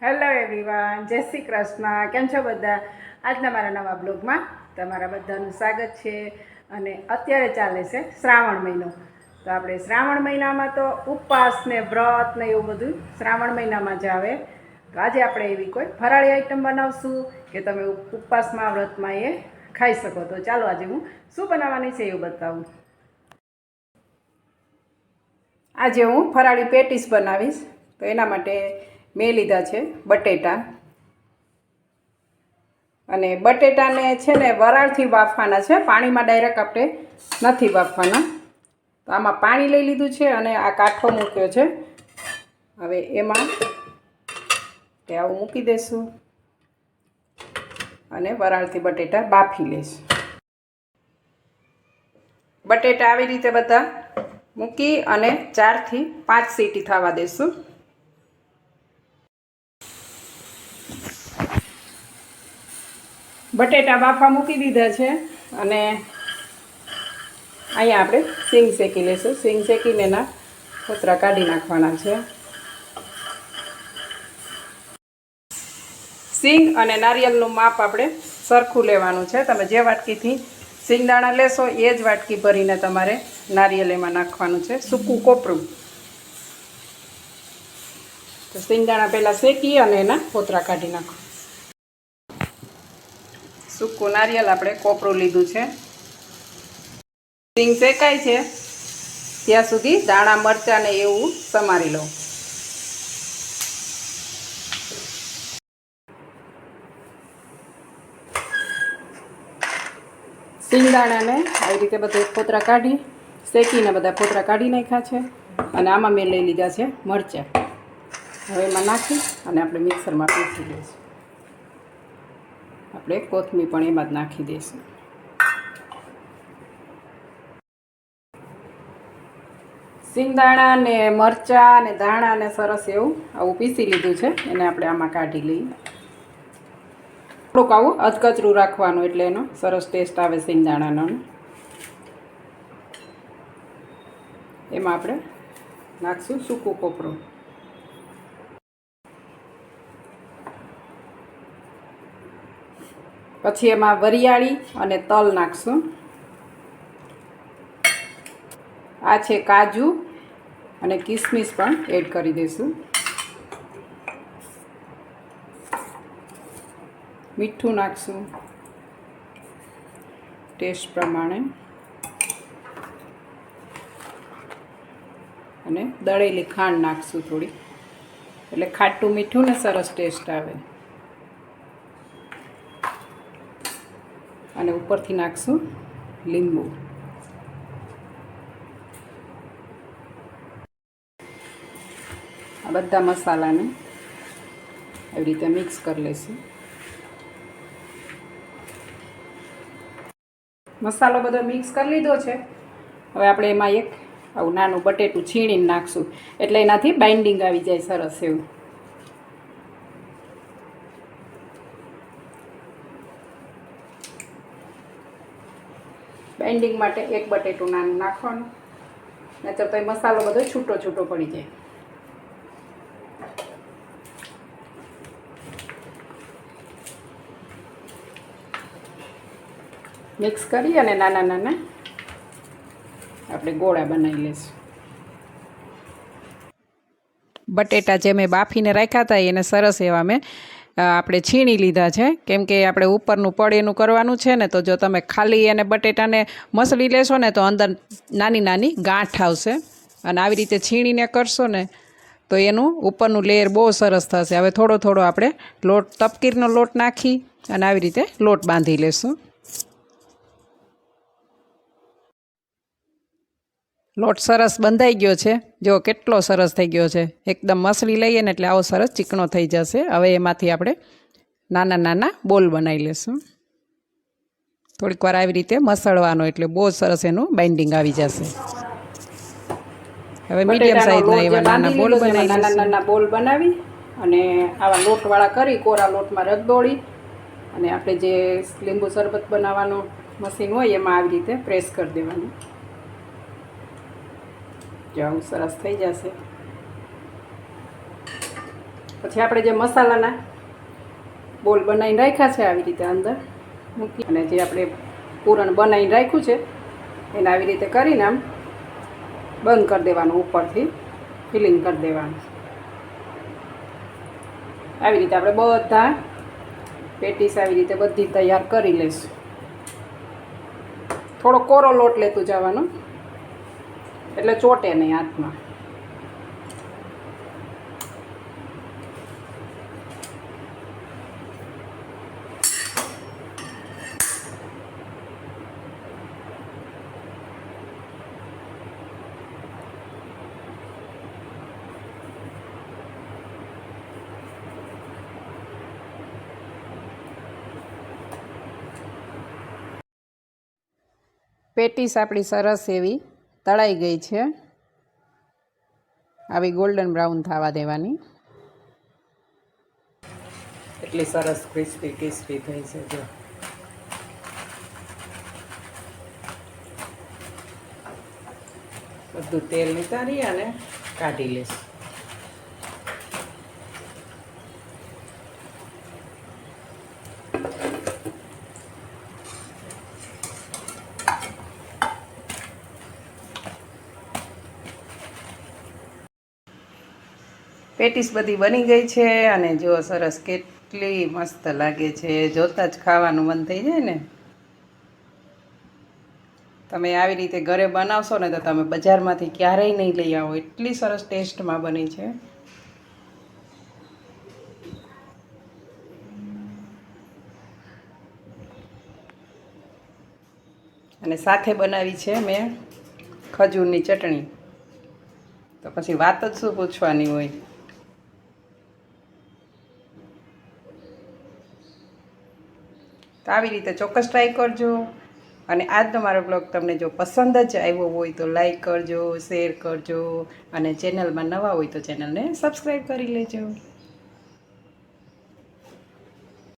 Hello everyone, જય શ્રી કૃષ્ણ. કેમ છો બધા? આજના મારા નવા બ્લોગમાં તમારા બધાનું સ્વાગત છે. અને અત્યારે ચાલે છે શ્રાવણ મહિનો. તો આપણે શ્રાવણ મહિનામાં તો ઉપવાસ ને વ્રત ને એવું બધું શ્રાવણ મહિનામાં જ આવે. તો આજે આપણે એવી કોઈ ફરાળી આઈટમ બનાવશું કે તમે ઉપવાસમાં વ્રતમાં એ ખાઈ શકો. તો ચાલો આજે હું શું બનાવવાની છે એવું બતાવું. આજે હું ફરાળી પેટીસ બનાવીશ. તો એના માટે મેં લીધા છે બટેટા, અને બટેટાને છે ને વરાળથી બાફવાના છે, પાણીમાં ડાયરેક્ટ આપણે નથી બાફવાના. તો આમાં પાણી લઈ લીધું છે અને આ કાઠો મૂક્યો છે. હવે એમાં તે આવું મૂકી દઈશું અને વરાળથી બટેટા બાફી લઈશું. બટેટા આવી રીતે બધા મૂકી અને 4 થી 5 સીટી થવા દઈશું. બટેટા બાફા મૂકી દીધા છે અને અહીંયા આપણે સિંગ શેકી લઈશું. સિંગ શેકીને એના ફોતરા કાઢી નાખવાના છે. સિંગ અને નારિયેળનું માપ આપણે સરખું લેવાનું છે. તમે જે વાટકીથી સિંગદાણા લેશો એ જ વાટકી ભરીને તમારે નારિયેળ એમાં નાખવાનું છે. સૂકું કોપરું. તો સિંગદાણા પહેલાં શેકી અને એના ફોતરા કાઢી નાખો. સૂકું નારિયેળ આપણે કોપરું લીધું છે. સિંગ શેકાય છે ત્યાં સુધી દાણા મરચાંને એવું સમારી લો. સિંગદાણાને આવી રીતે બધા ફોતરા કાઢી શેકીને બધા ફોતરા કાઢી નાખ્યા છે. અને આમાં મેં લઈ લીધા છે મરચાં. હવે એમાં નાખી અને આપણે મિક્સરમાં પીસી લઈશું. આપણે કોથમીર પણ એમાં જ નાખી દઈશું. સિંગદાણા ને મરચાં ને ધાણા ને સરસ એવું આવું પીસી લીધું છે. એને આપણે આમાં કાઢી લઈએ. થોડુંક આવું અધકચરું રાખવાનું એટલે એનો સરસ ટેસ્ટ આવે સિંગદાણાનો. એમાં આપણે નાખશું સૂકું કોપરું. પછી એમાં વરિયાળી અને તલ નાખશું. આ છે કાજુ અને કિસમિસ પણ એડ કરી દઈશું. મીઠું નાખશું ટેસ્ટ પ્રમાણે. અને દળેલી ખાંડ નાખશું થોડી, એટલે ખાટું મીઠું ને સરસ ટેસ્ટ આવે. અને ઉપરથી નાખશું લીંબુ. આ બધા મસાલાને આવી રીતે મિક્સ કરી લઈશું. મસાલો બધો મિક્સ કરી લીધો છે. હવે આપણે એમાં એક આવું નાનું બટેટું છીણીને નાખશું, એટલે એનાથી બાઇન્ડિંગ આવી જાય સરસ એવું. બાઇન્ડિંગ માટે એક બટેટું નાનું નાખવાનું, નહીંતર તો એ મસાલો બધો છૂટો છૂટો પડી જાય. મિક્સ કરી અને નાના નાના આપણે ગોળા બનાવી લઈશું. બટેટા જે મેં બાફીને રાખ્યા હતા એને સરસ એવા મેં આપણે છીણી લીધા છે. કેમ કે આપણે ઉપરનું પડ એનું કરવાનું છે ને, તો જો તમે ખાલી એને બટેટાને મસળી લેશો ને તો અંદર નાની નાની ગાંઠ આવશે. અને આવી રીતે છીણીને કરશો ને તો એનું ઉપરનું લેયર બહુ સરસ થશે. હવે થોડો થોડો આપણે લોટ, તપકીરનો લોટ નાખી અને આવી રીતે લોટ બાંધી લેશું. લોટ સરસ બંધાઈ ગયો છે. જો કેટલો સરસ થઈ ગયો છે. એકદમ મસળી લઈએ ને એટલે આવો સરસ ચીકણો થઈ જશે. હવે એમાંથી આપણે નાના નાના બોલ બનાવી લઈશું. થોડીક વાર આવી રીતે મસળવાનો એટલે બહુ સરસ એનું બાઇન્ડિંગ આવી જશે. હવે મીડિયમ સાઇઝના એવા નાના બોલ બનાવી, નાના નાના બોલ બનાવી અને આવા લોટવાળા કરી કોરા લોટમાં રગદોળી અને આપણે જે લીંબુ શરબત બનાવવાનું મશીન હોય એમાં આવી રીતે પ્રેસ કરી દેવાનું. જો આવું સરસ થઈ જશે. પછી આપણે જે મસાલાના બોલ બનાવીને રાખ્યા છે આવી રીતે અંદર મૂકી અને જે આપણે પૂરણ બનાવીને રાખ્યું છે એને આવી રીતે કરીને આમ બંધ કરી દેવાનું, ઉપરથી ફિલિંગ કરી દેવાનું. આવી રીતે આપણે બધા પેટીસ આવી રીતે બધી તૈયાર કરી લઈશું. થોડો કોરો લોટ લેતું જવાનું એટલે ચોટે નહીં હાથમાં. પેટીસ આપણી સરસ એવી તળાઈ ગઈ છે. આવી ગોલ્ડન બ્રાઉન થવા દેવાની. એટલી સરસ ક્રિસ્પી ક્રિસ્પી થઈ છે. જો બધું તેલ નિતારી અને કાઢી લઈશું. પેટીસ બધી બની ગઈ છે અને જો સરસ કેટલી મસ્ત લાગે છે. જોતાં જ ખાવાનું મન થઈ જાય ને. તમે આવી રીતે ઘરે બનાવશો ને તો તમે બજારમાંથી ક્યારેય નહીં લઈ આવો, એટલી સરસ ટેસ્ટમાં બની છે. અને સાથે બનાવી છે મેં ખજૂરની ચટણી, તો પછી વાત જ શું પૂછવાની હોય. તો આવી રીતે ચોક્કસ ટ્રાય કરજો. અને આજનો મારો બ્લોગ તમને જો પસંદ જ આવ્યો હોય તો લાઈક કરજો, શેર કરજો અને ચેનલમાં નવા હોય તો ચેનલને સબસ્ક્રાઈબ કરી લેજો.